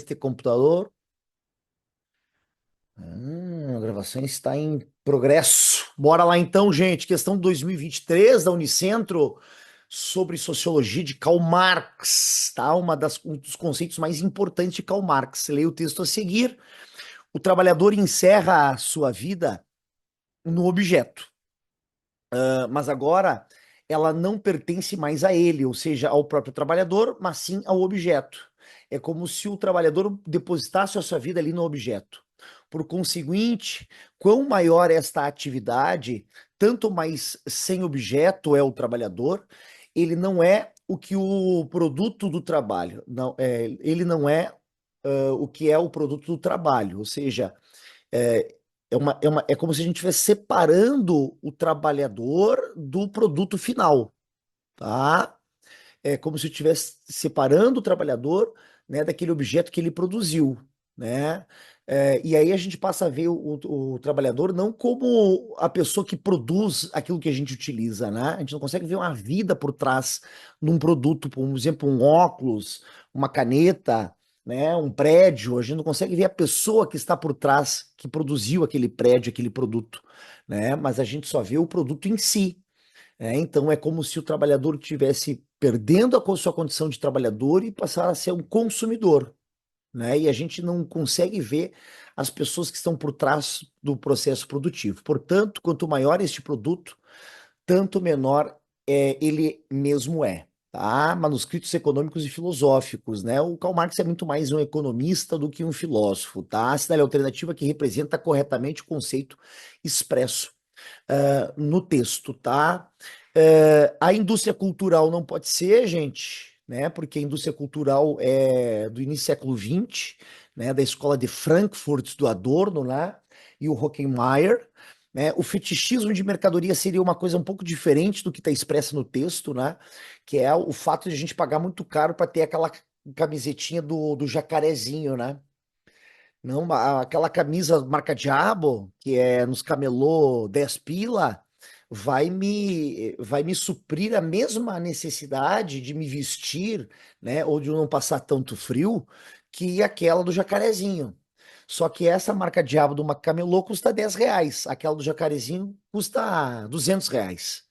Este computador. A gravação está em progresso. Bora lá então, gente. Questão 2023 da Unicentro sobre sociologia de Karl Marx, tá? Um dos conceitos mais importantes de Karl Marx. Leia o texto a seguir. O trabalhador encerra a sua vida no objeto, mas agora ela não pertence mais a ele, ou seja, ao próprio trabalhador, mas sim ao objeto. É como se o trabalhador depositasse a sua vida ali no objeto. Por conseguinte, quão maior é esta atividade, tanto mais sem objeto é o trabalhador, ele não é o que o produto do trabalho, não, ele não é o que é o produto do trabalho, ou seja, é, é como se a gente estivesse separando o trabalhador do produto final, tá? É como se eu estivesse separando o trabalhador, né, daquele objeto que ele produziu, né? E aí a gente passa a ver o trabalhador não como a pessoa que produz aquilo que a gente utiliza, né? A gente não consegue ver uma vida por trás num produto, por exemplo, um óculos, uma caneta, né, um prédio. A gente não consegue ver a pessoa que está por trás, que produziu aquele prédio, aquele produto, né? Mas a gente só vê o produto em si. Então é como se o trabalhador estivesse perdendo a sua condição de trabalhador e passar a ser um consumidor, né? E a gente não consegue ver as pessoas que estão por trás do processo produtivo. Portanto, quanto maior este produto, tanto menor ele mesmo é. Tá? Manuscritos econômicos e filosóficos, né? O Karl Marx é muito mais um economista do que um filósofo, tá? Assinale a alternativa que representa corretamente o conceito expresso no texto, tá? A indústria cultural não pode ser, gente, né? Porque a indústria cultural é do início do século XX, né? Da escola de Frankfurt do Adorno, né? E o Hockenheim, né? O fetichismo de mercadoria seria uma coisa um pouco diferente do que está expresso no texto, né? Que é o fato de a gente pagar muito caro para ter aquela camisetinha do jacarezinho, né? Não, aquela camisa marca Diabo, que é nos camelô 10 pila, vai me suprir a mesma necessidade de me vestir, né, ou de não passar tanto frio, que aquela do jacarezinho. Só que essa marca Diabo do camelô custa 10 reais, aquela do jacarezinho custa 200 reais,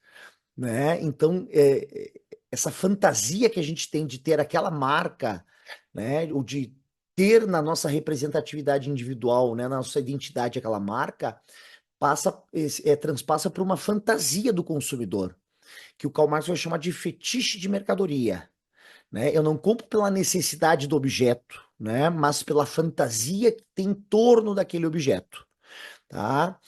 né? Então, essa fantasia que a gente tem de ter aquela marca, né, ou de ter na nossa representatividade individual, né, na nossa identidade aquela marca, transpassa por uma fantasia do consumidor, que o Karl Marx vai chamar de fetiche de mercadoria, né? Eu não compro pela necessidade do objeto, né, mas pela fantasia que tem em torno daquele objeto. Tá?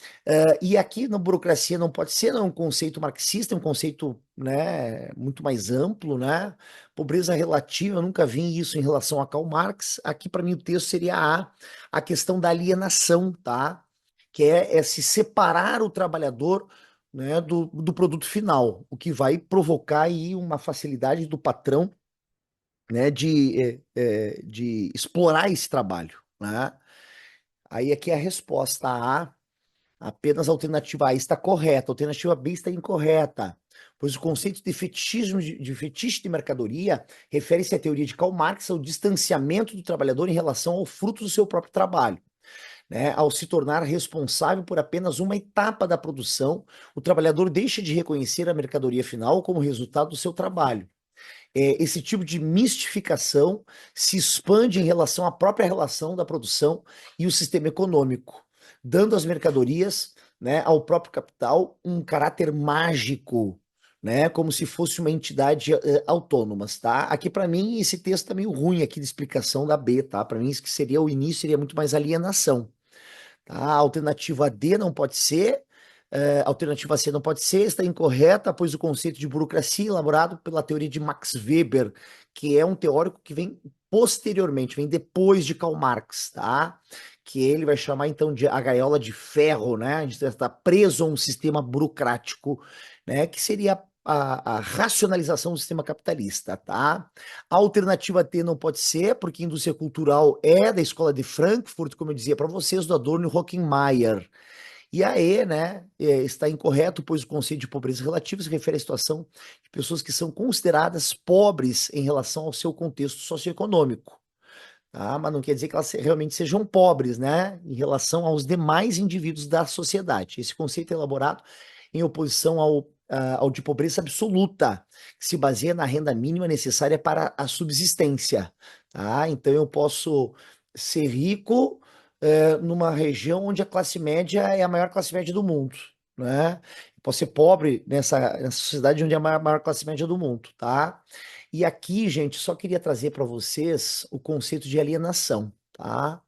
E aqui na burocracia não pode ser, não, é um conceito marxista, é um conceito, né, muito mais amplo, né? Pobreza relativa, eu nunca vi isso em relação a Karl Marx. Aqui, para mim, o texto seria a questão da alienação, tá? Que é se separar o trabalhador, né, do produto final, o que vai provocar aí uma facilidade do patrão, né, de explorar esse trabalho, né? Aí aqui é a resposta A. Apenas a alternativa A está correta, a alternativa B está incorreta, pois o conceito de fetichismo de fetiche de mercadoria refere-se à teoria de Karl Marx ao distanciamento do trabalhador em relação ao fruto do seu próprio trabalho. Né? Ao se tornar responsável por apenas uma etapa da produção, o trabalhador deixa de reconhecer a mercadoria final como resultado do seu trabalho. Esse tipo de mistificação se expande em relação à própria relação da produção e o sistema econômico, dando às mercadorias, né, ao próprio capital, um caráter mágico, né, como se fosse uma entidade autônoma, tá? Aqui para mim esse texto tá meio ruim aqui de explicação da B, tá? Para mim isso que seria o início, seria muito mais alienação. Tá? A alternativa D não pode ser, a alternativa C não pode ser, está incorreta, pois o conceito de burocracia elaborado pela teoria de Max Weber, que é um teórico que vem posteriormente, vem depois de Karl Marx, tá? Que ele vai chamar então de a gaiola de ferro, né? A gente está preso a um sistema burocrático, né? Que seria a racionalização do sistema capitalista, tá? A alternativa T não pode ser, porque indústria cultural é da escola de Frankfurt, como eu dizia para vocês, do Adorno e Hockenheim. E a E, né, está incorreto, pois o conceito de pobreza relativa se refere à situação de pessoas que são consideradas pobres em relação ao seu contexto socioeconômico. tá? Mas não quer dizer que elas realmente sejam pobres, né? Em relação aos demais indivíduos da sociedade. Esse conceito é elaborado em oposição ao de pobreza absoluta, que se baseia na renda mínima necessária para a subsistência, tá? Então eu posso ser rico, numa região onde a classe média é a maior classe média do mundo, né? Posso ser pobre nessa sociedade onde é a maior classe média do mundo, tá? E aqui, gente, só queria trazer para vocês o conceito de alienação, tá?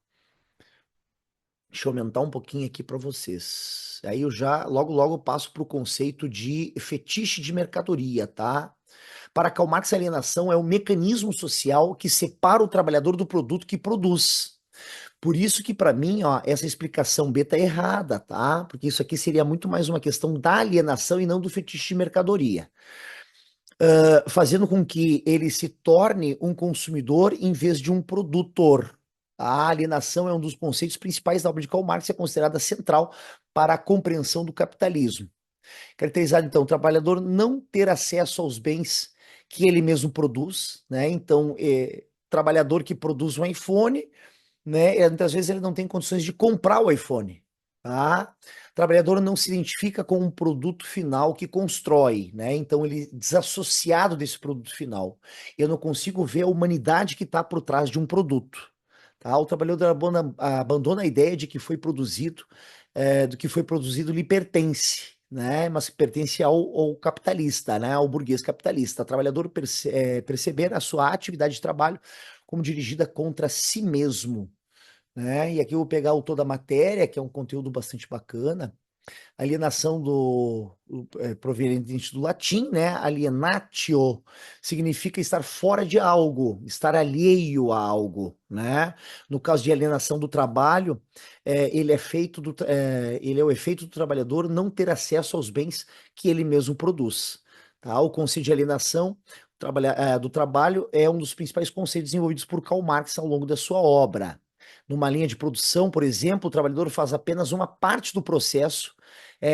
Deixa eu aumentar um pouquinho aqui para vocês. Aí eu já, logo, logo passo para o conceito de fetiche de mercadoria, tá? Para Karl Marx, a alienação é o mecanismo social que separa o trabalhador do produto que produz. Por isso que, para mim, ó, essa explicação B tá errada, tá? Porque isso aqui seria muito mais uma questão da alienação e não do fetiche de mercadoria, fazendo com que ele se torne um consumidor em vez de um produtor. A alienação é um dos conceitos principais da obra de Karl Marx e é considerada central para a compreensão do capitalismo. Caracterizado, então, o trabalhador não ter acesso aos bens que ele mesmo produz, né? Então, trabalhador que produz um iPhone, né? Muitas vezes ele não tem condições de comprar o iPhone, tá? O trabalhador não se identifica com um produto final que constrói, né? Então ele desassociado desse produto final. Eu não consigo ver a humanidade que está por trás de um produto, tá? O trabalhador abandona a ideia de que foi produzido, do que foi produzido lhe pertence, né? Mas pertence ao capitalista, né? Ao burguês capitalista. O trabalhador perceber a sua atividade de trabalho como dirigida contra si mesmo, né? E aqui eu vou pegar o autor da matéria, que é um conteúdo bastante bacana. Alienação proveniente do latim, né? Alienatio significa estar fora de algo, estar alheio a algo, né? No caso de alienação do trabalho, ele é o efeito do trabalhador não ter acesso aos bens que ele mesmo produz. Tá? O conceito de alienação do trabalho é um dos principais conceitos desenvolvidos por Karl Marx ao longo da sua obra. Numa linha de produção, por exemplo, o trabalhador faz apenas uma parte do processo,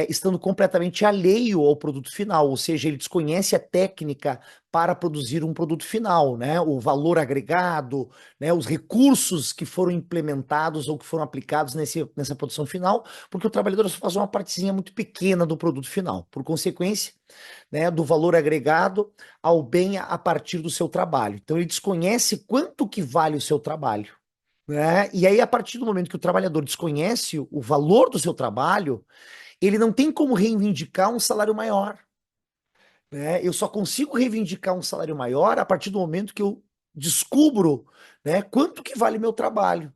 estando completamente alheio ao produto final, ou seja, ele desconhece a técnica para produzir um produto final, né? O valor agregado, né? Os recursos que foram implementados ou que foram aplicados nessa produção final, porque o trabalhador só faz uma partezinha muito pequena do produto final. Por consequência, né, do valor agregado ao bem a partir do seu trabalho. Então ele desconhece quanto que vale o seu trabalho, né? E aí, a partir do momento que o trabalhador desconhece o valor do seu trabalho, ele não tem como reivindicar um salário maior, né? Eu só consigo reivindicar um salário maior a partir do momento que eu descubro, né, quanto que vale meu trabalho.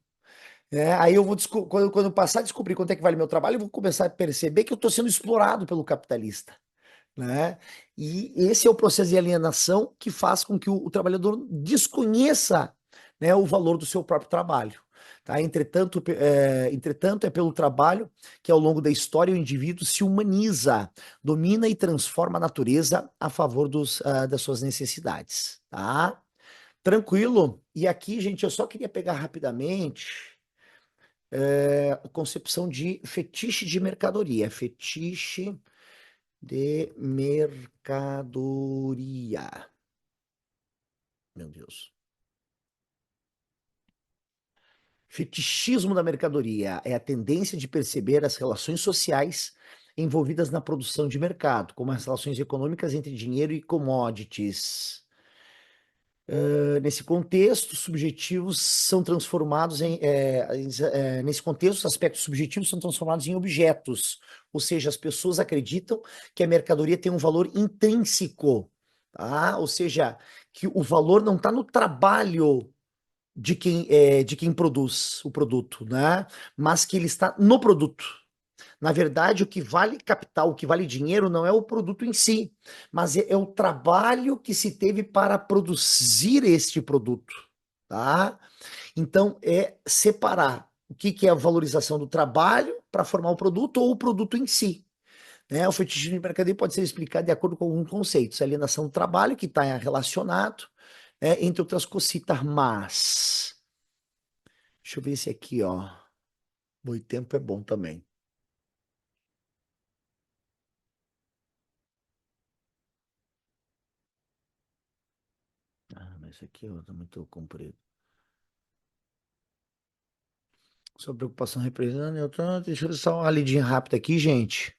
Aí eu vou quando eu passar a descobrir quanto é que vale meu trabalho, eu vou começar a perceber que eu estou sendo explorado pelo capitalista, né? E esse é o processo de alienação que faz com que o trabalhador desconheça, né, o valor do seu próprio trabalho. Tá? Entretanto, é pelo trabalho que ao longo da história o indivíduo se humaniza, domina e transforma a natureza a favor das suas necessidades. Tá? Tranquilo? E aqui, gente, eu só queria pegar rapidamente a concepção de fetiche de mercadoria. Fetiche de mercadoria. Meu Deus. Fetichismo da mercadoria é a tendência de perceber as relações sociais envolvidas na produção de mercado, como as relações econômicas entre dinheiro e commodities. Nesse contexto, subjetivos são transformados nesse contexto, os aspectos subjetivos são transformados em objetos, ou seja, as pessoas acreditam que a mercadoria tem um valor intrínseco, tá? Ou seja, que o valor não está no trabalho de quem produz o produto, né? Mas que ele está no produto. Na verdade, o que vale capital, o que vale dinheiro, não é o produto em si, mas é o trabalho que se teve para produzir este produto, tá? Então, é separar o que é a valorização do trabalho para formar o produto ou o produto em si. Né? O fetichismo de mercadoria pode ser explicado de acordo com alguns conceitos. A alienação do trabalho, que está relacionado, entre outras cositas, mas... Deixa eu ver esse aqui, ó. Boitempo é bom também. Ah, mas esse aqui ó, tá muito comprido. Sua preocupação representa, Newton. Deixa eu só uma lidinha rápida aqui, gente.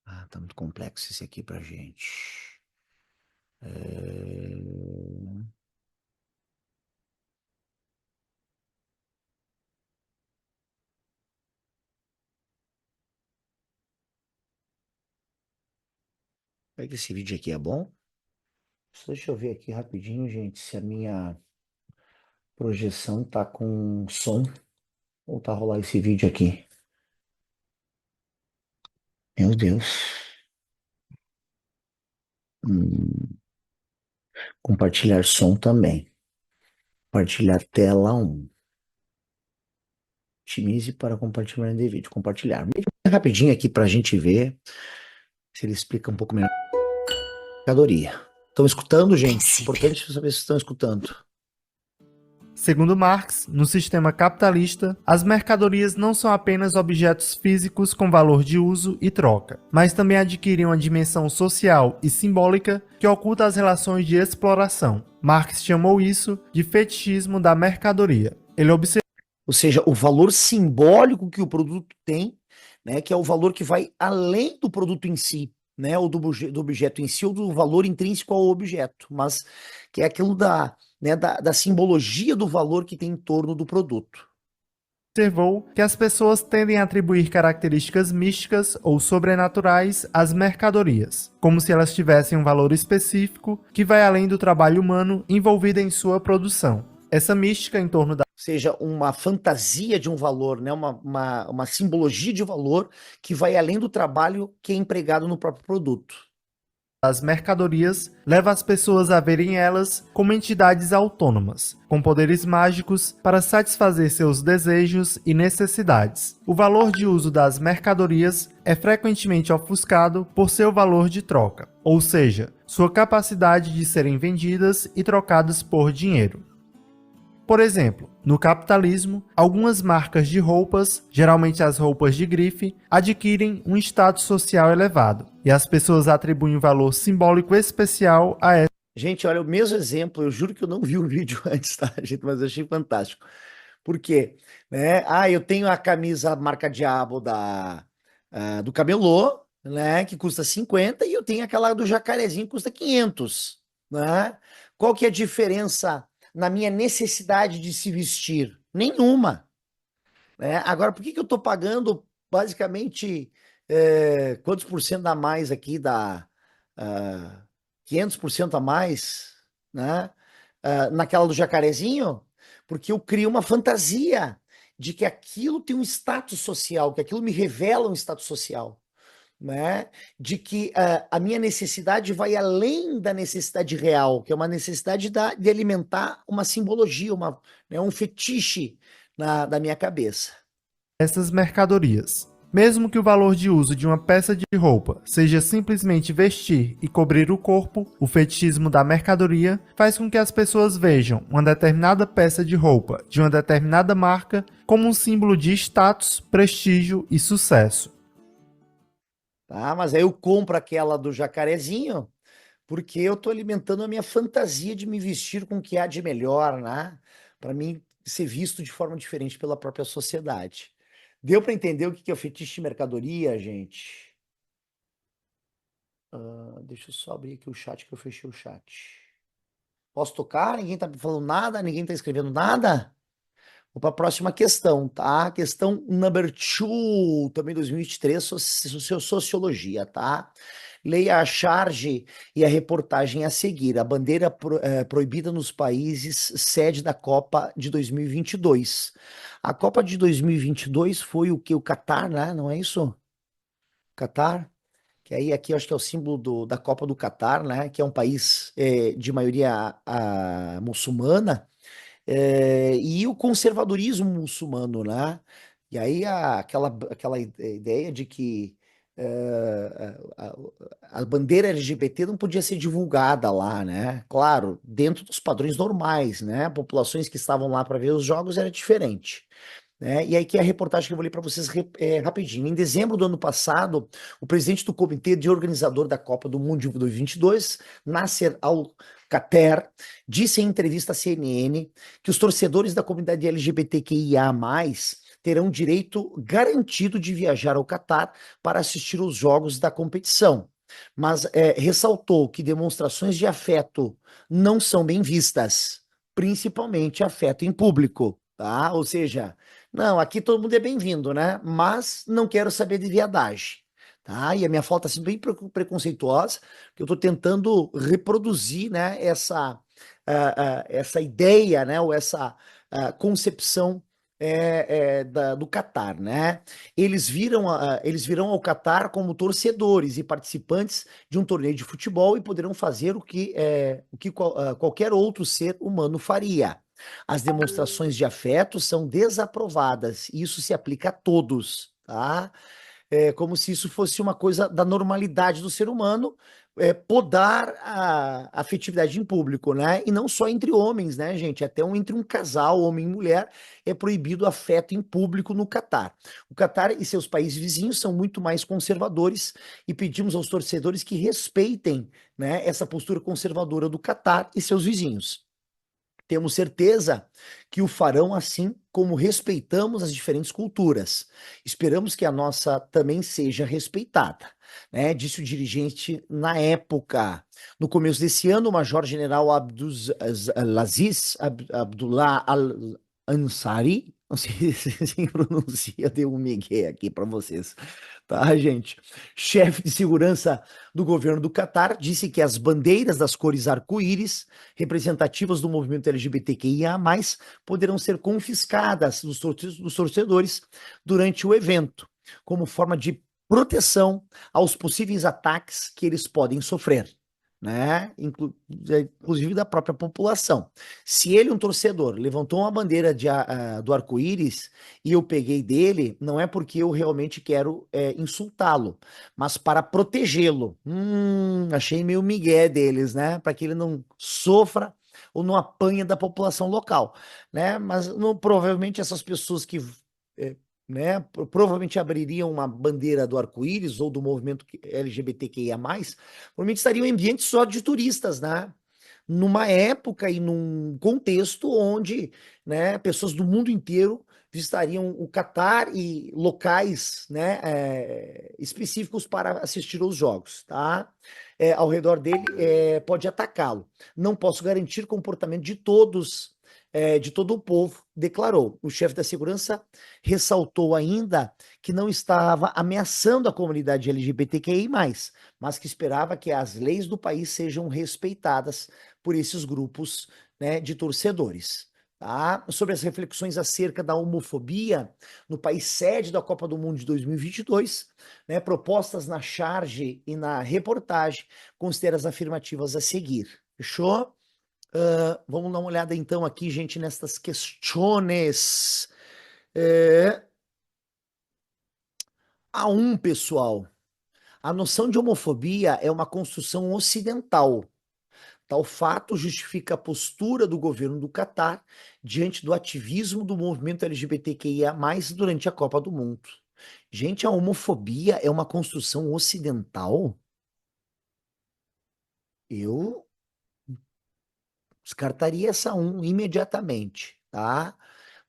Ah, tá muito complexo esse aqui pra gente. É... Será que esse vídeo aqui é bom? Só deixa eu ver aqui rapidinho, gente, se a minha projeção tá com som ou tá rolar esse vídeo aqui. Meu Deus. Hum, compartilhar som também. Compartilhar tela um. Otimize para compartilhamento de vídeo. Compartilhar. Bem rapidinho aqui para a gente ver se ele explica um pouco melhor a mercadoria. Estão escutando, gente? Importante saber se estão escutando. Segundo Marx, no sistema capitalista, as mercadorias não são apenas objetos físicos com valor de uso e troca, mas também adquirem uma dimensão social e simbólica que oculta as relações de exploração. Marx chamou isso de fetichismo da mercadoria. Ele observou, Ou seja, o valor simbólico que o produto tem, né, que é o valor que vai além do produto em si, né, ou do objeto em si, ou do valor intrínseco ao objeto, mas que é aquilo da simbologia do valor que tem em torno do produto. que as pessoas tendem a atribuir características místicas ou sobrenaturais às mercadorias, como se elas tivessem um valor específico que vai além do trabalho humano envolvido em sua produção. Essa mística em torno Seja uma fantasia de um valor, né? Uma simbologia de valor que vai além do trabalho que é empregado no próprio produto. das mercadorias leva as pessoas a verem elas como entidades autônomas, com poderes mágicos para satisfazer seus desejos e necessidades. O valor de uso das mercadorias é frequentemente ofuscado por seu valor de troca, ou seja, sua capacidade de serem vendidas e trocadas por dinheiro. Por exemplo, no capitalismo, algumas marcas de roupas, geralmente as roupas de grife, adquirem um status social elevado, e as pessoas atribuem um valor simbólico especial a essa. Gente, olha, o mesmo exemplo, eu juro que eu não vi o vídeo antes, tá, gente? Mas eu achei fantástico. Por quê? Né? Ah, eu tenho a camisa marca Diabo do Camelô, né? Que custa 50, e eu tenho aquela do Jacarezinho que custa 500, né? Qual que é a diferença na minha necessidade de se vestir? Nenhuma. Né? Agora, por que que eu estou pagando basicamente quantos por cento a mais aqui ah, 500% a mais, né? Naquela do jacarezinho? Porque eu crio uma fantasia de que aquilo tem um status social, que aquilo me revela um status social, né? De que a minha necessidade vai além da necessidade real, que é uma necessidade de alimentar uma simbologia, né, um fetiche da minha cabeça. Essas mercadorias. Mesmo que o valor de uso de uma peça de roupa seja simplesmente vestir e cobrir o corpo, o fetichismo da mercadoria faz com que as pessoas vejam uma determinada peça de roupa de uma determinada marca como um símbolo de status, prestígio e sucesso. Tá? Mas aí eu compro aquela do jacarezinho, porque eu estou alimentando a minha fantasia de me vestir com o que há de melhor, né? Para mim ser visto de forma diferente pela própria sociedade. Deu para entender o que é o fetiche de mercadoria, gente? Deixa eu só abrir aqui o chat que eu fechei o chat. Posso tocar? Ninguém tá falando nada? Ninguém tá escrevendo nada? Vou para a próxima questão, tá? Questão number two, também 2023, sociologia, tá? Leia a charge e a reportagem a seguir. A bandeira proibida nos países sede da Copa de 2022. A Copa de 2022 foi o que? O Catar, né? Não é isso? Catar? Que aí aqui eu acho que é o símbolo da Copa do Catar, né? Que é um país de maioria muçulmana. E o conservadorismo muçulmano, né? E aí aquela ideia de que a bandeira LGBT não podia ser divulgada lá, né? Claro, dentro dos padrões normais, né? Populações que estavam lá para ver os jogos era diferente. Né? E aí que é a reportagem que eu vou ler para vocês rapidinho. Em dezembro do ano passado, o presidente do comitê de organizador da Copa do Mundo de 2022, Nasser Al-Khater, disse em entrevista à CNN que os torcedores da comunidade LGBTQIA+, terão direito garantido de viajar ao Catar para assistir os jogos da competição. Mas ressaltou que demonstrações de afeto não são bem vistas, principalmente afeto em público, tá? Ou seja, não, aqui todo mundo é bem-vindo, né? Mas não quero saber de viadagem, tá? E a minha fala está sendo bem preconceituosa, que eu estou tentando reproduzir, né, essa ideia, né, ou essa concepção do Catar, né? Eles virão ao Catar como torcedores e participantes de um torneio de futebol e poderão fazer o que qualquer outro ser humano faria. As demonstrações de afeto são desaprovadas, e isso se aplica a todos, tá? É como se isso fosse uma coisa da normalidade do ser humano, podar a afetividade em público, né? E não só entre homens, né, gente? Até entre um casal, homem e mulher, é proibido o afeto em público no Catar. O Catar e seus países vizinhos são muito mais conservadores e pedimos aos torcedores que respeitem, né, essa postura conservadora do Catar e seus vizinhos. Temos certeza que o farão assim como respeitamos as diferentes culturas. Esperamos que a nossa também seja respeitada, né? Disse o dirigente na época. No começo desse ano, o Major-General Abdulaziz Abdullah Al-Ansari, não sei se pronuncia, deu um migué aqui para vocês, tá, gente? Chefe de segurança do governo do Catar, disse que as bandeiras das cores arco-íris, representativas do movimento LGBTQIA+, poderão ser confiscadas dos torcedores durante o evento, como forma de proteção aos possíveis ataques que eles podem sofrer, né? Inclusive da própria população. Se ele, um torcedor, levantou uma bandeira do arco-íris e eu peguei dele, não é porque eu realmente quero insultá-lo, mas para protegê-lo. Achei meio migué deles, né? Para que ele não sofra ou não apanha da população local, né? Mas provavelmente essas pessoas que é, né, provavelmente abririam uma bandeira do arco-íris ou do movimento LGBTQIA+, provavelmente estariam em ambientes só de turistas, né? Numa época e num contexto onde, né, pessoas do mundo inteiro visitariam o Catar e locais, né, específicos para assistir aos jogos, tá? Ao redor dele pode atacá-lo. Não posso garantir o comportamento de todos, de todo o povo, declarou. O chefe da segurança ressaltou ainda que não estava ameaçando a comunidade LGBTQI+, mas que esperava que as leis do país sejam respeitadas por esses grupos, né, de torcedores. Tá? Sobre as reflexões acerca da homofobia no país sede da Copa do Mundo de 2022, né, propostas na charge e na reportagem, considera as afirmativas a seguir. Fechou? Vamos dar uma olhada então aqui, gente, nestas questões. Pessoal, a noção de homofobia é uma construção ocidental. Tal fato justifica a postura do governo do Catar diante do ativismo do movimento LGBTQIA+, durante a Copa do Mundo. Gente, a homofobia é uma construção ocidental? Eu descartaria essa imediatamente, tá?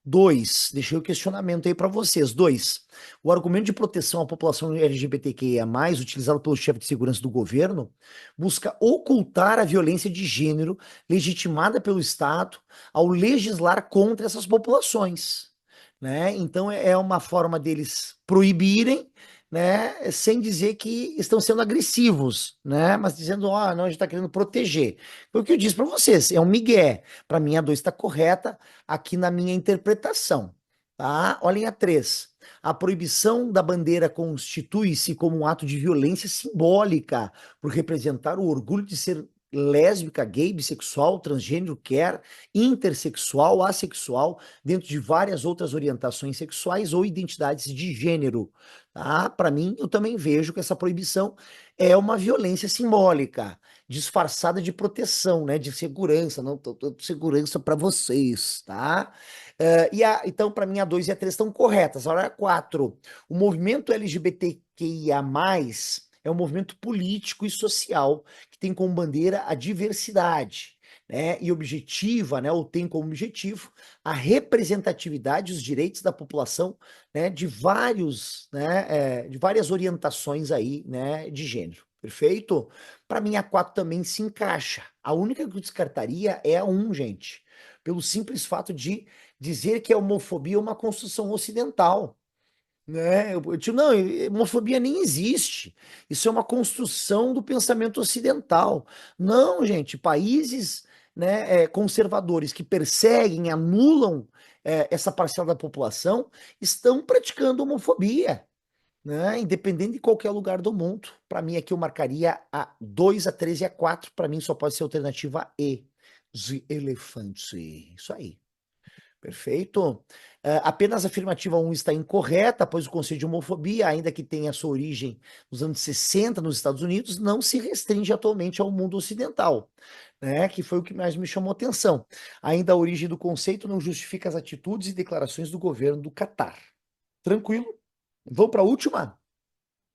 Dois, deixei o questionamento aí para vocês. Dois, o argumento de proteção à população LGBTQIA+, utilizado pelo chefe de segurança do governo, busca ocultar a violência de gênero legitimada pelo Estado ao legislar contra essas populações, né? Então é uma forma deles proibirem, né, sem dizer que estão sendo agressivos, né, mas dizendo, não, a gente está querendo proteger. Foi o que eu disse para vocês, é um migué. Para mim, a 2 está correta aqui na minha interpretação, tá? Olhem a 3. A proibição da bandeira constitui-se como um ato de violência simbólica por representar o orgulho de ser lésbica, gay, bissexual, transgênero, quer, intersexual, assexual, dentro de várias outras orientações sexuais ou identidades de gênero. Tá? Para mim, eu também vejo que essa proibição é uma violência simbólica, disfarçada de proteção, né, de segurança, não, segurança para vocês, tá? Então, para mim, a 2 e a 3 estão corretas. Agora, a 4, o movimento LGBTQIA+, é um movimento político e social que tem como bandeira a diversidade, né, e objetiva, né, ou tem como objetivo a representatividade e os direitos da população, né, de várias orientações aí, né, de gênero. Perfeito? Para mim, a 4 também se encaixa. A única que eu descartaria é a 1, gente, pelo simples fato de dizer que a homofobia é uma construção ocidental, né? Tipo, não, homofobia nem existe. Isso é uma construção do pensamento ocidental. Não, gente, países, né, conservadores que perseguem, anulam essa parcela da população, estão praticando homofobia, né? Independente de qualquer lugar do mundo. Para mim, aqui eu marcaria a 2, a 3 e a 4. Para mim, só pode ser a alternativa E. The Elephant. Isso aí. Perfeito. Apenas a afirmativa 1 está incorreta, pois o conceito de homofobia, ainda que tenha sua origem nos anos 60 nos Estados Unidos, não se restringe atualmente ao mundo ocidental, né? Que foi o que mais me chamou atenção. Ainda a origem do conceito não justifica as atitudes e declarações do governo do Catar. Tranquilo? Vamos para a última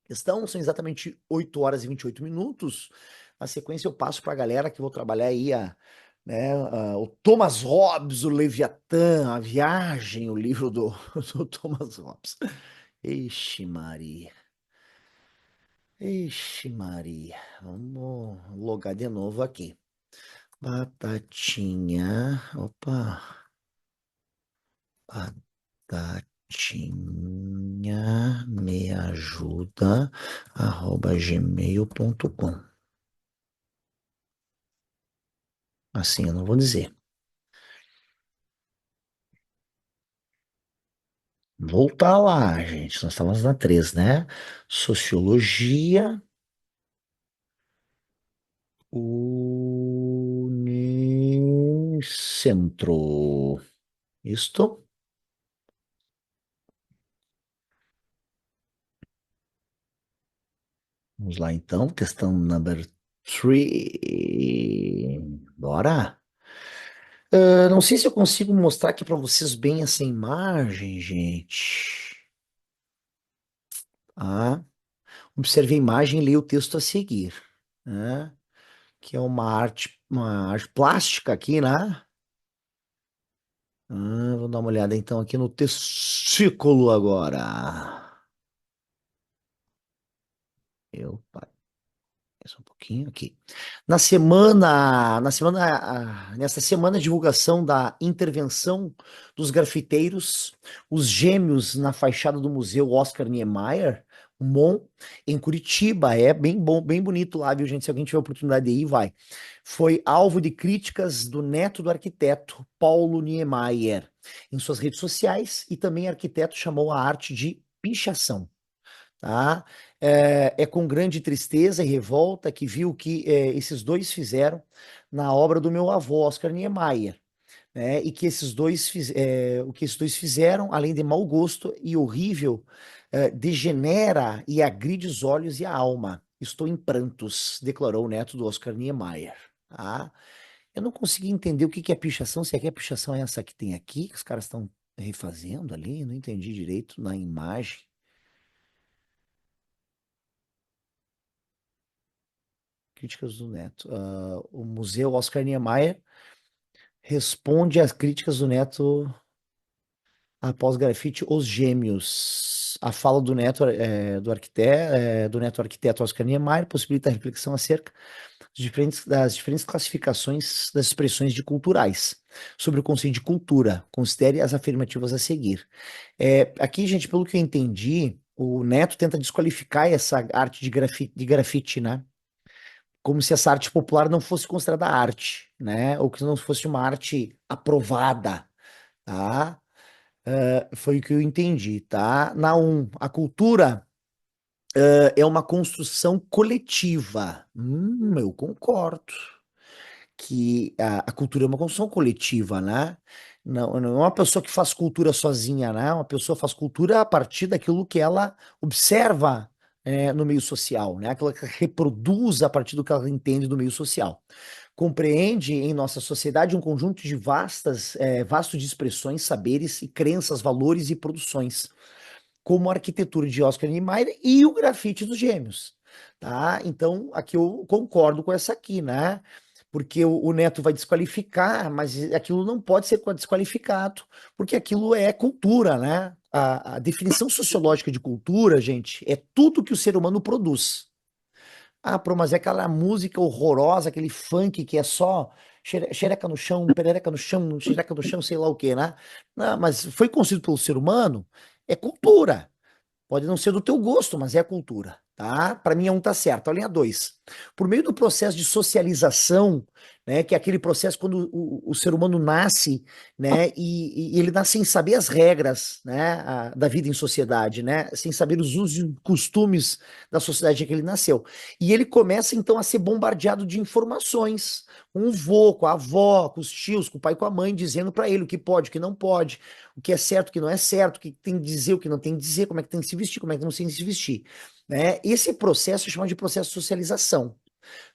questão, são exatamente 8 horas e 28 minutos. Na sequência, eu passo para a galera que vou trabalhar aí o Thomas Hobbes, o Leviatã, a Viagem, o livro do Thomas Hobbes. Ixi, Maria. Ixi, Maria. Vamos logar de novo aqui. Batatinha. Opa. Batatinha me ajuda @gmail.com. Assim eu não vou dizer. Voltar lá, gente. Nós estamos na 3, né? Sociologia. Unicentro. Isto? Vamos lá então. Questão number 3. Bora. Não sei se eu consigo mostrar aqui para vocês bem essa imagem, gente. Ah, observe a imagem e leia o texto a seguir, né? Que é uma arte plástica aqui, né? Vou dar uma olhada então aqui no testículo agora. Eu só um pouquinho aqui. Nessa semana, a divulgação da intervenção dos grafiteiros, os gêmeos na fachada do Museu Oscar Niemeyer, o MON, em Curitiba. É bem bom, bem bonito lá, viu, gente? Se alguém tiver oportunidade de ir, vai. Foi alvo de críticas do neto do arquiteto, Paulo Niemeyer, em suas redes sociais, e também o arquiteto chamou a arte de pichação. Tá? É com grande tristeza e revolta que vi o que esses dois fizeram na obra do meu avô, Oscar Niemeyer, né? E que o que esses dois fizeram, além de mau gosto e horrível, degenera e agride os olhos e a alma. Estou em prantos, declarou o neto do Oscar Niemeyer. Tá? Eu não consegui entender o que é pichação, se é que a pichação é essa que tem aqui, que os caras estão refazendo ali, não entendi direito na imagem. Críticas do Neto. O Museu Oscar Niemeyer responde às críticas do Neto após grafite Os Gêmeos. A fala do Neto, do Neto arquiteto Oscar Niemeyer possibilita a reflexão acerca das diferentes classificações das expressões de culturais sobre o conceito de cultura. Considere as afirmativas a seguir. Aqui, gente, pelo que eu entendi, o Neto tenta desqualificar essa arte de grafite, né? Como se essa arte popular não fosse considerada arte, né? Ou que não fosse uma arte aprovada, tá? Foi o que eu entendi, tá? Na a cultura é uma construção coletiva. Eu concordo. que a cultura é uma construção coletiva, né? Não é uma pessoa que faz cultura sozinha, né? Uma pessoa faz cultura a partir daquilo que ela observa, no meio social, né? Aquilo que ela reproduz a partir do que ela entende do meio social. Compreende em nossa sociedade um conjunto de vasto de expressões, saberes e crenças, valores e produções, como a arquitetura de Oscar Niemeyer e o grafite dos Gêmeos, tá? Então, aqui eu concordo com essa aqui, né? Porque o Neto vai desqualificar, mas aquilo não pode ser desqualificado, porque aquilo é cultura, né? A definição sociológica de cultura, gente, é tudo que o ser humano produz. Ah, pô, mas é aquela música horrorosa, aquele funk que é só xereca no chão, perereca no chão, xereca no chão, sei lá o quê, né? Não, mas foi construído pelo ser humano, é cultura. Pode não ser do teu gosto, mas é a cultura, tá? Para mim, tá certo. A linha 2. Por meio do processo de socialização, né, que é aquele processo quando o ser humano nasce, né, e ele nasce sem saber as regras, né, da vida em sociedade, né, sem saber os usos e costumes da sociedade em que ele nasceu. E ele começa, então, a ser bombardeado de informações, com o vô, com a avó, com os tios, com o pai, com a mãe, dizendo para ele o que pode, o que não pode, o que é certo, o que não é certo, o que tem que dizer, o que não tem que dizer, como é que tem que se vestir, como é que não tem que se vestir, né? Esse processo é chamado de processo de socialização,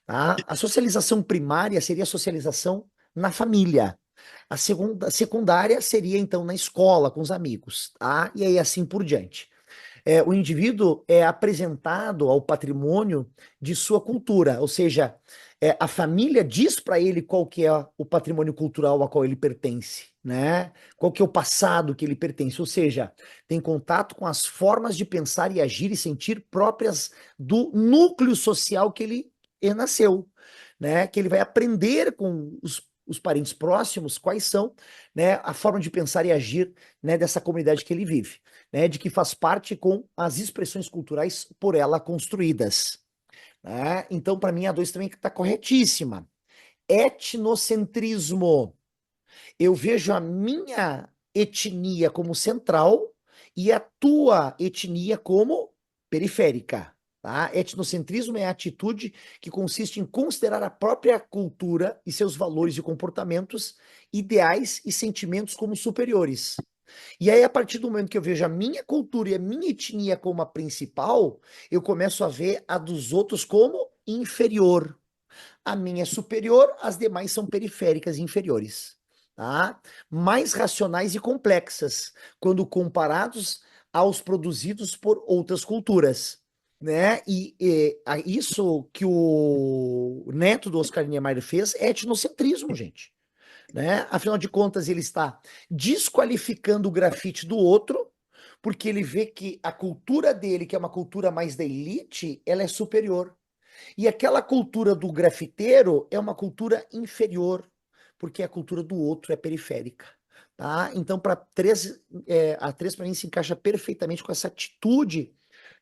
tá? A socialização primária seria a socialização na família. A segunda, secundária seria, então, na escola, com os amigos, tá? E aí assim por diante. O indivíduo é apresentado ao patrimônio de sua cultura, ou seja, a família diz para ele qual que é o patrimônio cultural a qual ele pertence, né? Qual que é o passado que ele pertence, ou seja, tem contato com as formas de pensar e agir e sentir próprias do núcleo social que ele nasceu, né? Que ele vai aprender com os parentes próximos quais são, né, a forma de pensar e agir, né, dessa comunidade que ele vive, né, de que faz parte com as expressões culturais por ela construídas, né? Então, para mim, a 2 também está corretíssima. Etnocentrismo. Eu vejo a minha etnia como central e a tua etnia como periférica. Tá? Etnocentrismo é a atitude que consiste em considerar a própria cultura e seus valores e comportamentos, ideais e sentimentos como superiores. E aí, a partir do momento que eu vejo a minha cultura e a minha etnia como a principal, eu começo a ver a dos outros como inferior. A minha é superior, as demais são periféricas e inferiores. Tá? Mais racionais e complexas, quando comparados aos produzidos por outras culturas. Né? Isso que o neto do Oscar Niemeyer fez é etnocentrismo, gente, né? Afinal de contas, ele está desqualificando o grafite do outro, porque ele vê que a cultura dele, que é uma cultura mais da elite, ela é superior. E aquela cultura do grafiteiro é uma cultura inferior, porque a cultura do outro é periférica. Tá? Então, para três, a 3 para mim se encaixa perfeitamente com essa atitude,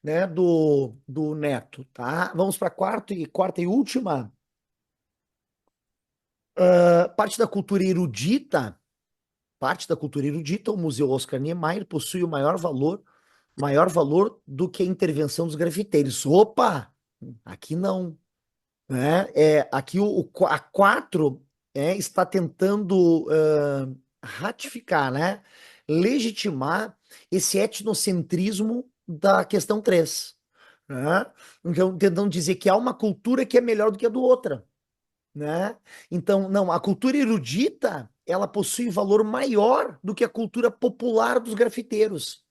né, do Neto. Tá? Vamos para a quarta e última. Parte da cultura erudita. Parte da cultura erudita, o Museu Oscar Niemeyer possui o maior valor do que a intervenção dos grafiteiros. Opa! Aqui não, né? Aqui a 4 está tentando ratificar, né? Legitimar esse etnocentrismo da questão 3, né? Então, tentando dizer que há uma cultura que é melhor do que a do outra, né? Então, não, a cultura erudita, ela possui valor maior do que a cultura popular dos grafiteiros.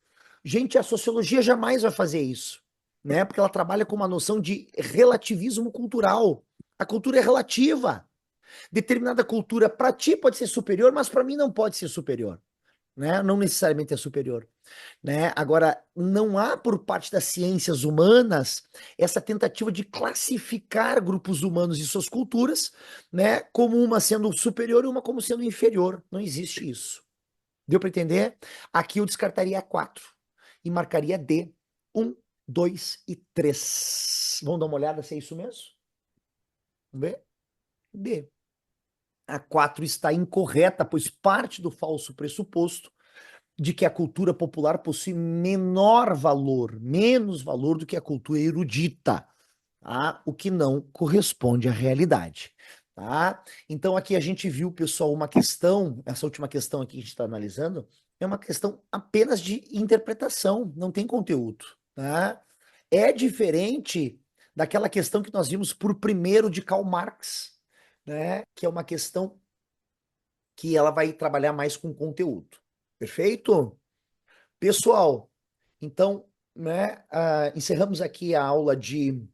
Gente, a sociologia jamais vai fazer isso, né? Porque ela trabalha com uma noção de relativismo cultural. A cultura é relativa. Determinada cultura para ti pode ser superior, mas para mim não pode ser superior, né? Não necessariamente é superior, né? Agora, não há por parte das ciências humanas essa tentativa de classificar grupos humanos e suas culturas, né, como uma sendo superior e uma como sendo inferior. Não existe isso. Deu para entender? Aqui eu descartaria a 4 e marcaria D. 1, 2 e 3. Vamos dar uma olhada se é isso mesmo? Vamos ver? D. A 4 está incorreta, pois parte do falso pressuposto de que a cultura popular possui menor valor, menos valor do que a cultura erudita, tá? O que não corresponde à realidade. tá? Então aqui a gente viu, pessoal, uma questão, essa última questão aqui que a gente está analisando, é uma questão apenas de interpretação, não tem conteúdo, tá? É diferente daquela questão que nós vimos por primeiro de Karl Marx, né? Que é uma questão que ela vai trabalhar mais com conteúdo. Perfeito? Pessoal, então, né, encerramos aqui a aula de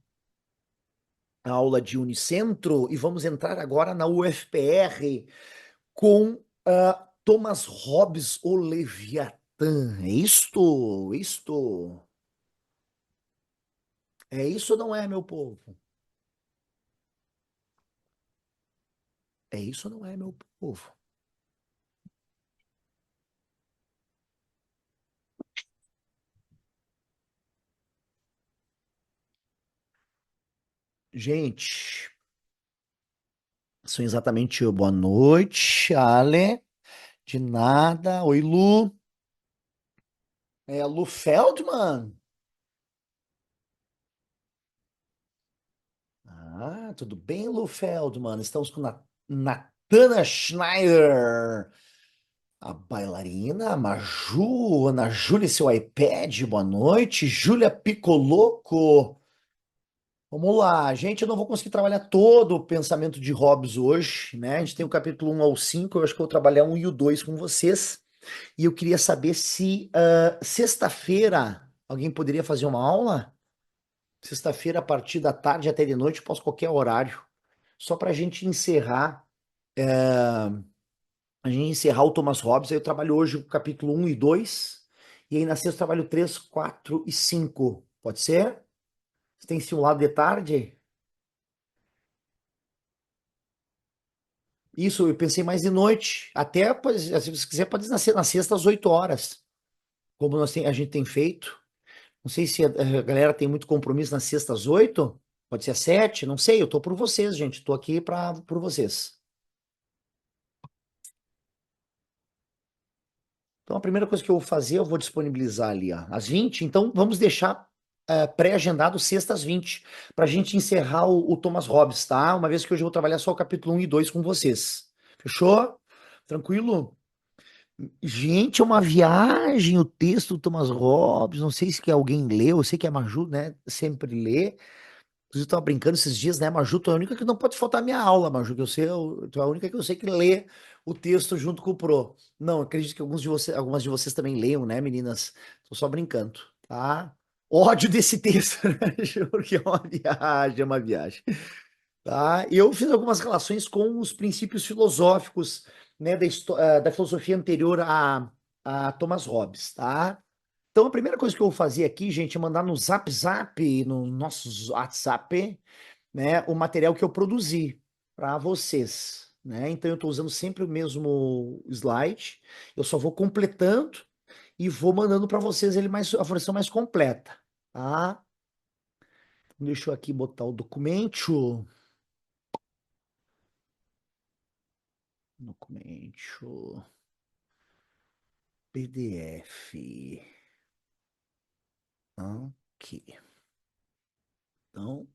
Unicentro e vamos entrar agora na UFPR com Thomas Hobbes, o Leviatã. É isto? Isto? É isso ou não é, meu povo? É isso ou não é, meu povo? Gente, são exatamente boa noite, Ale. De nada. Oi, Lu. É a Lu Feldman. Tudo bem, Lu Feldman? Estamos com Natana Schneider, a bailarina, a Maju, Ana Júlia, seu iPad, boa noite. Júlia Picoloco. Vamos lá, gente, eu não vou conseguir trabalhar todo o pensamento de Hobbes hoje, né? A gente tem o capítulo 1 ao 5. Eu acho que eu vou trabalhar 1 e o 2 com vocês. E eu queria saber se sexta-feira alguém poderia fazer uma aula? Sexta-feira, a partir da tarde até de noite, eu posso qualquer horário. Só para a gente encerrar o Thomas Hobbes. Aí eu trabalho hoje o capítulo 1 e 2. E aí na sexta eu trabalho 3, 4 e 5. Pode ser? Você tem simulado de tarde? Isso, eu pensei mais de noite. Até, se você quiser, pode nascer na sexta às 8 horas. Como a gente tem feito. Não sei se a galera tem muito compromisso na sexta às 8. Pode ser às 7. Não sei, eu tô por vocês, gente. Tô aqui por vocês. Então, a primeira coisa que eu vou fazer, eu vou disponibilizar ali, ó, às 20. Então, vamos deixar pré-agendado sexta às 20, para a gente encerrar o Thomas Hobbes, tá? Uma vez que hoje eu vou trabalhar só o capítulo 1 e 2 com vocês. Fechou? Tranquilo? Gente, é uma viagem o texto do Thomas Hobbes. Não sei se que alguém leu, eu sei que a Maju, né, sempre lê. Inclusive, eu tava brincando esses dias, né, Maju? Tu é a única que não pode faltar a minha aula, Maju, que eu sei, tu é a única que eu sei que lê o texto junto com o Pro. Não, acredito que algumas de vocês também leiam, né, meninas? Tô só brincando, tá? Ódio desse texto, né? Juro que é uma viagem, tá? E eu fiz algumas relações com os princípios filosóficos, né, da filosofia anterior a Thomas Hobbes, tá? Então, a primeira coisa que eu vou fazer aqui, gente, é mandar no Zap Zap, no nosso WhatsApp, né, o material que eu produzi para vocês, né? Então eu estou usando sempre o mesmo slide. Eu só vou completando e vou mandando para vocês a versão mais completa, tá? Então, deixa eu aqui botar o documento. Documento. PDF. Aqui. Então,